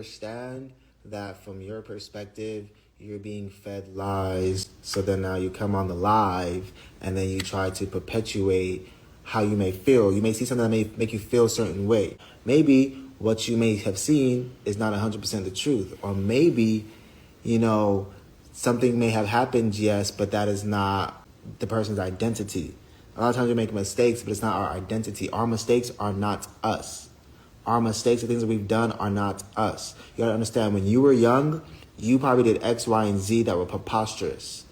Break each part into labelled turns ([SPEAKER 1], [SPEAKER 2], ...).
[SPEAKER 1] Understand that from your perspective, you're being fed lies. So then now you come on the live and then you try to perpetuate how you may feel. You may see something that may make you feel a certain way. Maybe what you may have seen is not 100% the truth. Or maybe, you know, something may have happened, yes, but that is not the person's identity. A lot of times we make mistakes, but it's not our identity. Our mistakes are not us. Our mistakes, the things that we've done, are not us. You gotta understand, when you were young, you probably did X, Y, and Z that were preposterous.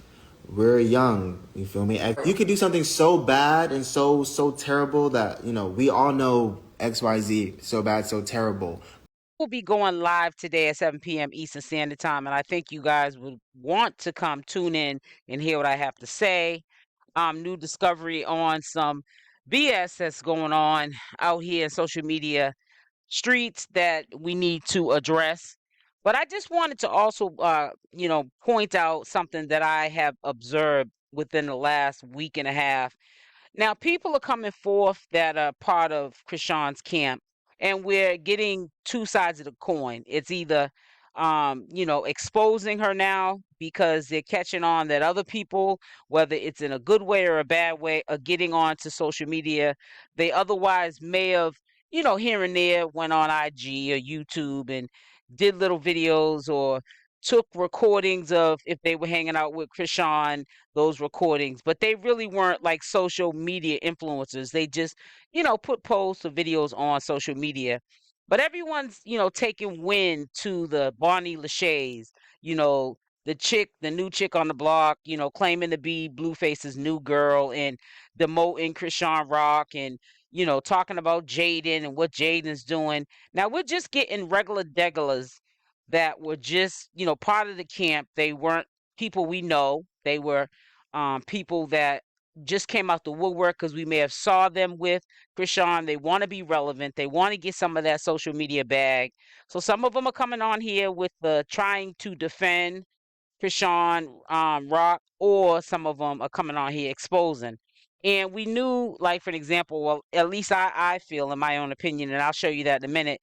[SPEAKER 1] We're young, you feel me? You could do something so bad and so terrible that, we all know X, Y, Z, so bad, so terrible.
[SPEAKER 2] We'll be going live today at 7 p.m. Eastern Standard Time, and I think you guys would want to come tune in and hear what I have to say. New discovery on some BS that's going on out here in social media streets that we need to address. But I just wanted to also, point out something that I have observed within the last week and a half. Now, people are coming forth that are part of Krishan's camp, and we're getting two sides of the coin. It's either, exposing her now because they're catching on that other people, whether it's in a good way or a bad way, are getting on to social media. They otherwise may have, here and there went on IG or YouTube and did little videos or took recordings of if they were hanging out with Krishan, those recordings, but they really weren't like social media influencers. They just, put posts or videos on social media. But everyone's, taking wind to the Barney Lachey's, the new chick on the block, claiming to be Blueface's new girl and demoting Chrisean Rock and, talking about Jaidyn and what Jaidyn's doing. Now we're just getting regular degulars that were just, part of the camp. They weren't people we know. They were people that just came out the woodwork because we may have saw them with Krishan. They want to be relevant. They want to get some of that social media bag. So some of them are coming on here with the trying to defend Chrisean Rock, or some of them are coming on here exposing. And we knew, like for an example, well, at least I feel, in my own opinion, and I'll show you that in a minute.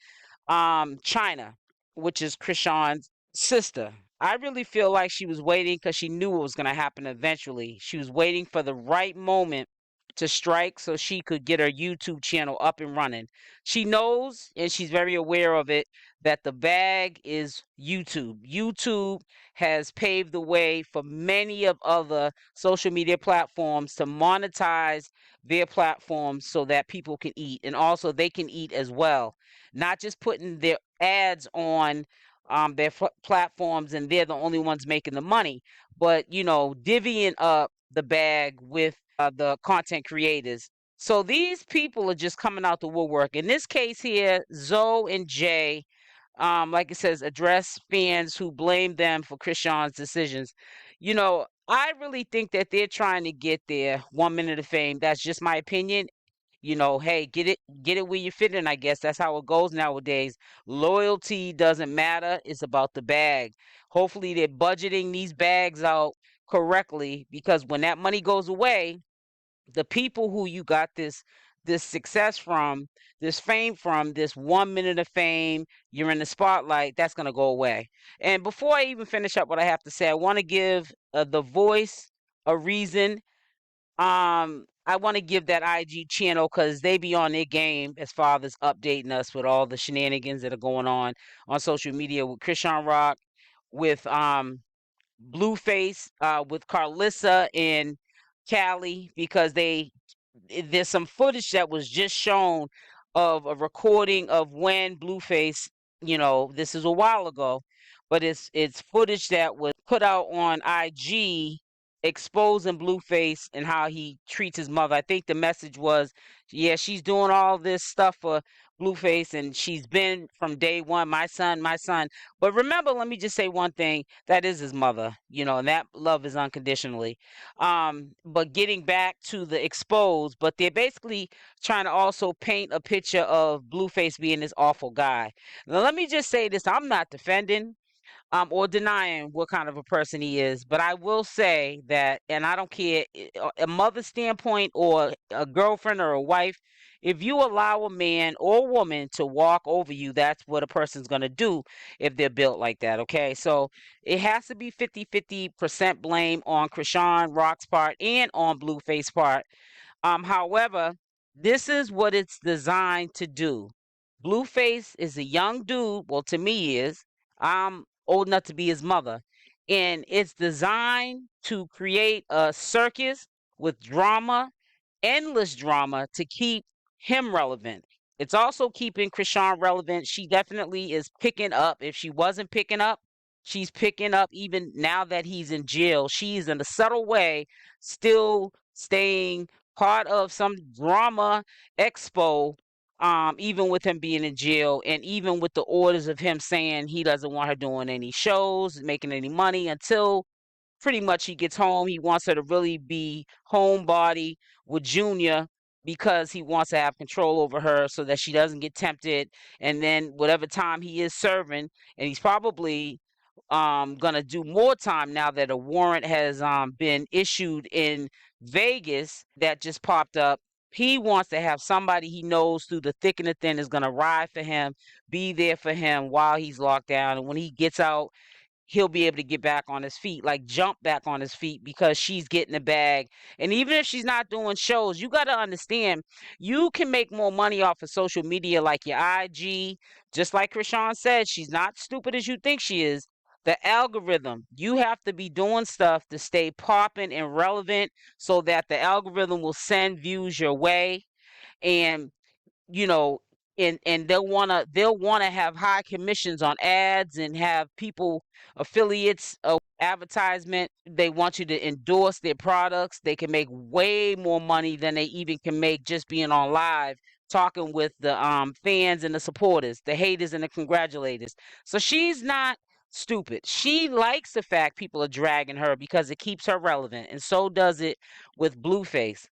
[SPEAKER 2] China, which is Krishan's sister. I really feel like she was waiting because she knew what was going to happen eventually. She was waiting for the right moment to strike so she could get her YouTube channel up and running. She knows, and she's very aware of it, that the bag is YouTube. YouTube has paved the way for many of other social media platforms to monetize their platforms so that people can eat, and also they can eat as well, not just putting their ads on their platforms and they're the only ones making the money, but divvying up the bag with the content creators. So these people are just coming out the woodwork. In this case here, Zoe and Jay, like it says, address fans who blame them for Krishan's decisions. I really think that they're trying to get their 1 minute of fame. That's just my opinion. Hey, get it where you fit in, I guess. That's how it goes nowadays. Loyalty doesn't matter. It's about the bag. Hopefully they're budgeting these bags out correctly, because when that money goes away, the people who you got this success from, this fame from, this 1 minute of fame, you're in the spotlight, that's going to go away. And before I even finish up what I have to say, I want to give the voice a reason. I want to give that IG channel, because they be on their game as far as updating us with all the shenanigans that are going on social media with Chrisean Rock, with Blueface, with Carlissa and Callie, because there's some footage that was just shown of a recording of when Blueface, this is a while ago, but it's footage that was put out on IG exposing Blueface and how he treats his mother. I think the message was, yeah, she's doing all this stuff for Blueface and she's been from day one, my son, my son. But remember, let me just say one thing, that is his mother, and that love is unconditionally. But getting back to the exposed, but they're basically trying to also paint a picture of Blueface being this awful guy. Now, let me just say this, I'm not defending or denying what kind of a person he is. But I will say that, and I don't care, a mother's standpoint or a girlfriend or a wife, if you allow a man or woman to walk over you, that's what a person's going to do if they're built like that. Okay. So it has to be 50-50% blame on Chrisean Rock's part and on Blueface part. However, this is what it's designed to do. Blueface is a young dude. Well, to me, he is. I'm old enough to be his mother. And it's designed to create a circus with drama, endless drama, to keep him relevant. It's also keeping Chrisean relevant. She definitely is picking up. If she wasn't picking up, she's picking up even now that he's in jail. She's in a subtle way still staying part of some drama expo, even with him being in jail, and even with the orders of him saying he doesn't want her doing any shows, making any money until pretty much he gets home. He wants her to really be homebody with Junior because he wants to have control over her so that she doesn't get tempted. And then whatever time he is serving, and he's probably gonna do more time now that a warrant has been issued in Vegas that just popped up. He wants to have somebody he knows through the thick and the thin is gonna ride for him, be there for him while he's locked down, and when he gets out, he'll be able to get back on his feet, like jump back on his feet because she's getting the bag. And even if she's not doing shows, you got to understand, you can make more money off of social media like your IG. Just like Chrisean said, she's not stupid as you think she is. The algorithm, you have to be doing stuff to stay popping and relevant so that the algorithm will send views your way. And you know, and they'll wanna have high commissions on ads and have people affiliates of advertisement. They want you to endorse their products. They can make way more money than they even can make just being on live talking with the fans and the supporters, the haters and the congratulators. So she's not stupid. She likes the fact people are dragging her because it keeps her relevant, and so does it with Blueface.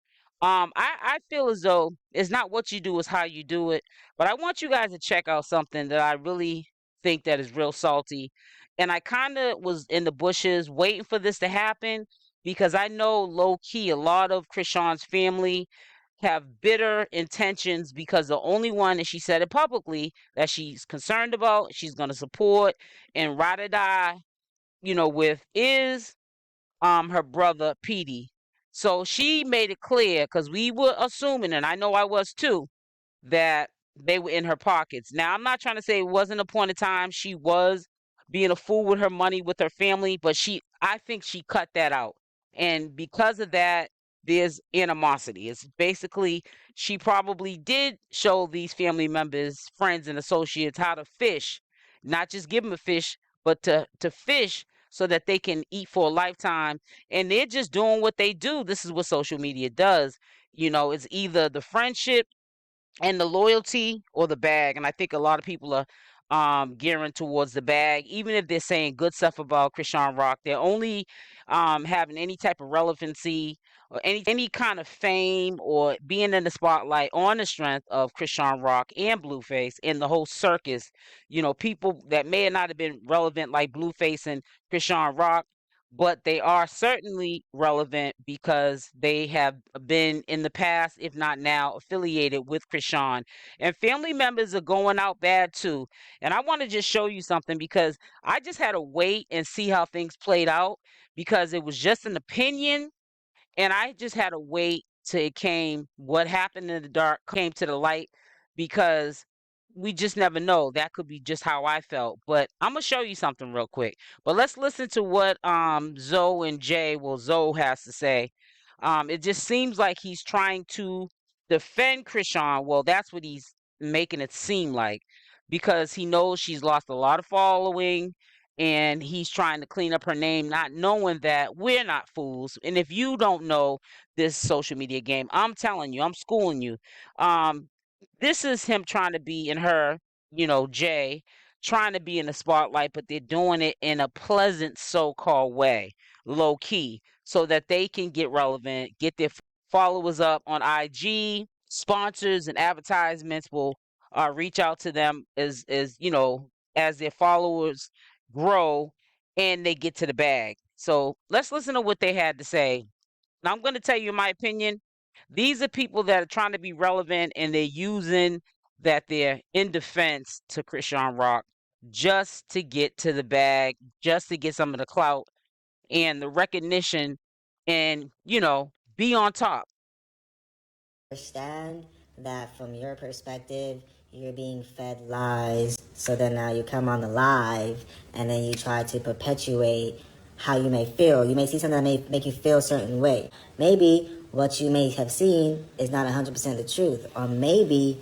[SPEAKER 2] I feel as though it's not what you do, it's how you do it. But I want you guys to check out something that I really think that is real salty. And I kind of was in the bushes waiting for this to happen because I know low key a lot of Chrisean's family have bitter intentions because the only one, and she said it publicly, that she's concerned about, she's going to support and ride or die, with is her brother Petey. So she made it clear because we were assuming, and I know I was too, that they were in her pockets. Now, I'm not trying to say it wasn't a point of time she was being a fool with her money with her family, but I think she cut that out. And because of that, there's animosity. It's basically she probably did show these family members, friends, and associates how to fish, not just give them a fish, but to fish so that they can eat for a lifetime. And they're just doing what they do. This is what social media does. It's either the friendship and the loyalty or the bag. And I think a lot of people are gearing towards the bag. Even if they're saying good stuff about Chrisean Rock, they're only having any type of relevancy or any kind of fame or being in the spotlight on the strength of Chrisean Rock and Blueface and the whole circus. People that may not have been relevant like Blueface and Chrisean Rock, but they are certainly relevant because they have been in the past, if not now, affiliated with Chrisean. And family members are going out bad too. And I want to just show you something because I just had to wait and see how things played out because it was just an opinion, and I just had to wait till it came. What happened in the dark came to the light because we just never know. That could be just how I felt. But I'm gonna show you something real quick. But let's listen to what Zoe has to say. It just seems like he's trying to defend Chrisean. Well, that's what he's making it seem like because he knows she's lost a lot of following and he's trying to clean up her name, not knowing that we're not fools. And if you don't know this social media game, I'm telling you, I'm schooling you. Um, this is him trying to be in her, Jay, trying to be in the spotlight, but they're doing it in a pleasant so-called way, low key, so that they can get relevant, get their followers up on IG. Sponsors and advertisements will reach out to them as their followers grow, and they get to the bag. So let's listen to what they had to say. Now, I'm going to tell you my opinion. These are people that are trying to be relevant, and they're using that they're in defense to Chrisean Rock just to get to the bag, just to get some of the clout and the recognition and, be on top.
[SPEAKER 3] Understand that from your perspective, you're being fed lies. So then now you come on the live and then you try to perpetuate how you may feel. You may see something that may make you feel a certain way. Maybe what you may have seen is not 100% the truth. Or maybe,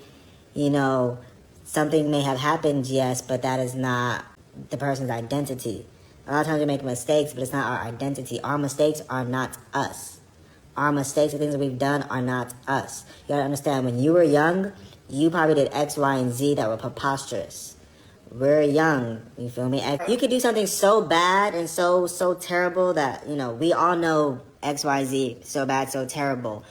[SPEAKER 3] something may have happened, yes, but that is not the person's identity. A lot of times we make mistakes, but it's not our identity. Our mistakes are not us. Our mistakes, the things that we've done, are not us. You gotta understand, when you were young, you probably did X, Y, and Z that were preposterous. We're young, you feel me? You could do something so bad and so terrible that, we all know X, Y, Z, so bad, so terrible.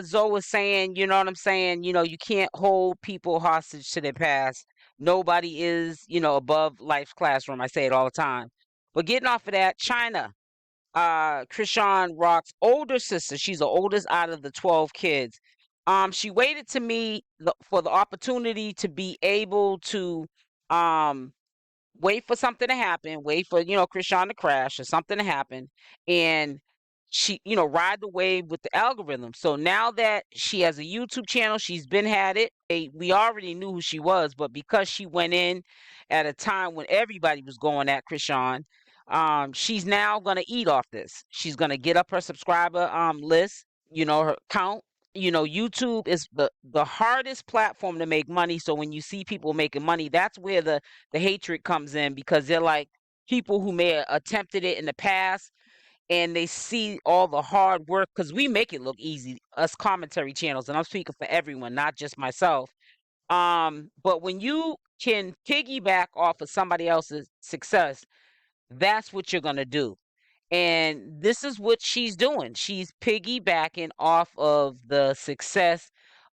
[SPEAKER 2] Zoe was saying, you know what I'm saying? You can't hold people hostage to their past. Nobody is, above life's classroom. I say it all the time. But getting off of that, China, Chrisean Rock's older sister, she's the oldest out of the 12 kids. She waited to me for the opportunity to be able to um wait for something to happen, wait for, Chrisean to crash or something to happen, and she, ride the wave with the algorithm. So now that she has a YouTube channel, she's been had it. We already knew who she was, but because she went in at a time when everybody was going at Chrisean, she's now gonna eat off this. She's gonna get up her subscriber list, her count. YouTube is the hardest platform to make money. So when you see people making money, that's where the hatred comes in, because they're like people who may have attempted it in the past, and they see all the hard work, because we make it look easy, us commentary channels, and I'm speaking for everyone, not just myself. But when you can piggyback off of somebody else's success, that's what you're gonna do. And this is what she's doing. She's piggybacking off of the success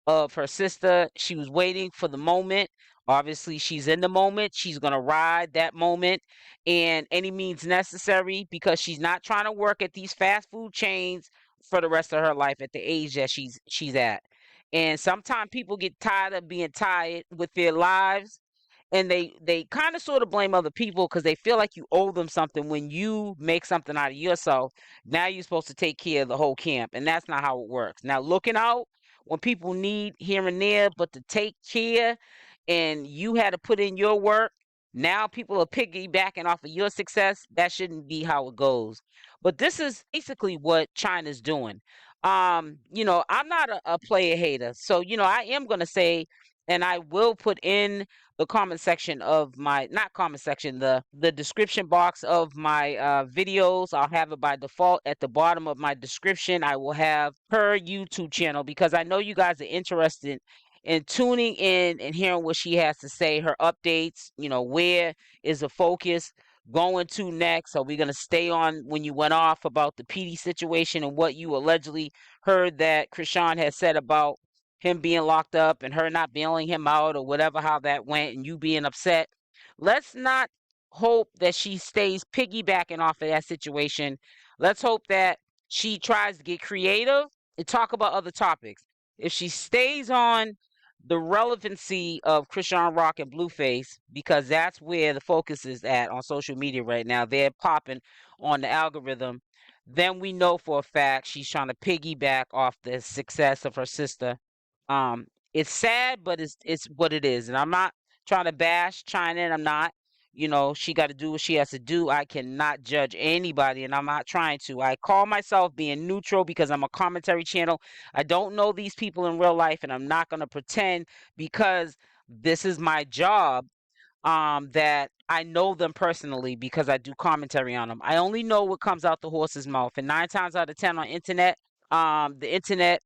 [SPEAKER 2] of her sister. She was waiting for the moment. Obviously, she's in the moment. She's going to ride that moment and any means necessary, because she's not trying to work at these fast food chains for the rest of her life at the age that she's at. And sometimes people get tired of being tired with their lives, and they kind of sort of blame other people because they feel like you owe them something. When you make something out of yourself, now you're supposed to take care of the whole camp, and that's not how it works. Now, looking out when people need here and there, but to take care, and you had to put in your work, now people are piggybacking off of your success. That shouldn't be how it goes. But this is basically what China's doing. I'm not a player hater, so I am gonna say, and I will put in the comment section of my, not comment section, the description box of my videos. I'll have it by default at the bottom of my description. I will have her YouTube channel, because I know you guys are interested in tuning in and hearing what she has to say, her updates. Where is the focus going to next? Are we going to stay on when you went off about the PD situation and what you allegedly heard that Chrisean had said about him being locked up and her not bailing him out, or whatever, how that went, and you being upset? Let's not hope that she stays piggybacking off of that situation. Let's hope that she tries to get creative and talk about other topics. If she stays on the relevancy of Chrisean Rock and Blueface, because that's where the focus is at on social media right now, they're popping on the algorithm, then we know for a fact she's trying to piggyback off the success of her sister. um, it's sad, but it's what it is. And I'm not trying to bash China, and I'm not. She got to do what she has to do. I cannot judge anybody, and I'm not trying to. I call myself being neutral because I'm a commentary channel. I don't know these people in real life, and I'm not going to pretend, because this is my job, that I know them personally, because I do commentary on them. I only know what comes out the horse's mouth, and 9 times out of 10 on internet, um, the internet,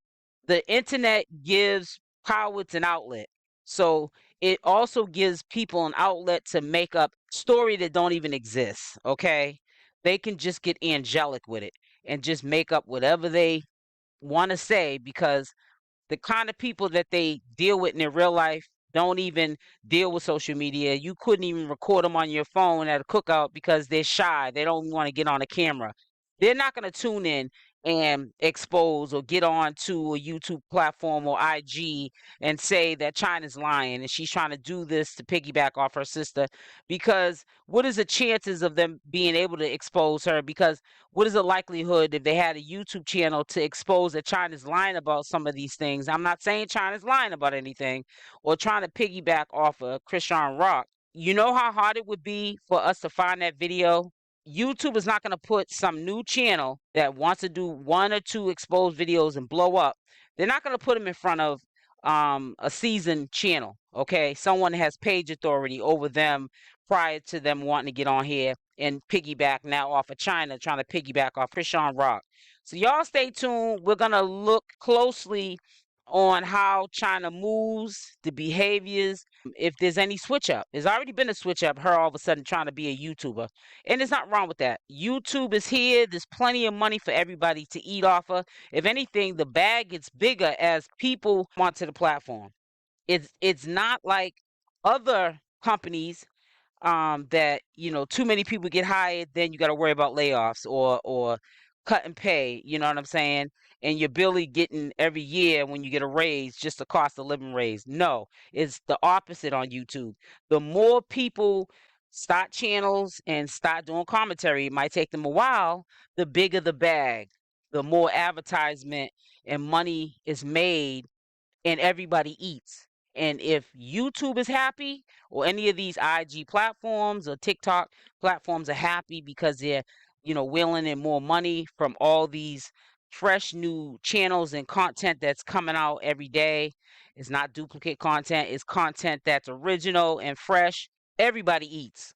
[SPEAKER 2] the internet gives poets an outlet. So it also gives people an outlet to make up story that don't even exist. Okay, they can just get angelic with it and just make up whatever they want to say, because the kind of people that they deal with in their real life, don't even deal with social media. You couldn't even record them on your phone at a cookout because they're shy. They don't want to get on a camera. They're not going to tune in and expose or get on to a YouTube platform or IG and say that China's lying and she's trying to do this to piggyback off her sister. Because what is the chances of them being able to expose her? Because what is the likelihood if they had a YouTube channel to expose that China's lying about some of these things? I'm not saying China's lying about anything or trying to piggyback off of Chrisean Rock. You know how hard it would be for us to find that video? YouTube is not going to put some new channel that wants to do 1 or 2 exposed videos and blow up. They're not going to put them in front of a seasoned channel, okay? Someone has page authority over them prior to them wanting to get on here and piggyback now off of China, trying to piggyback off Chrisean Rock. So y'all stay tuned. We're going to look closely on how China moves, the behaviors, if there's any switch up. There's already been a switch up, her all of a sudden trying to be a YouTuber. And there's not wrong with that. YouTube is here. There's plenty of money for everybody to eat off of. If anything, the bag gets bigger as people come onto the platform. It's not like other companies that too many people get hired, then you got to worry about layoffs or cut and pay. You know what I'm saying? And you're barely getting every year when you get a raise, just a cost of living raise. No, it's the opposite on YouTube. The more people start channels and start doing commentary, it might take them a while. The bigger the bag, the more advertisement and money is made and everybody eats. And if YouTube is happy or any of these IG platforms or TikTok platforms are happy because they're, wheeling in more money from all these fresh new channels and content that's coming out every day. It's not duplicate content, it's content that's original and fresh. Everybody eats.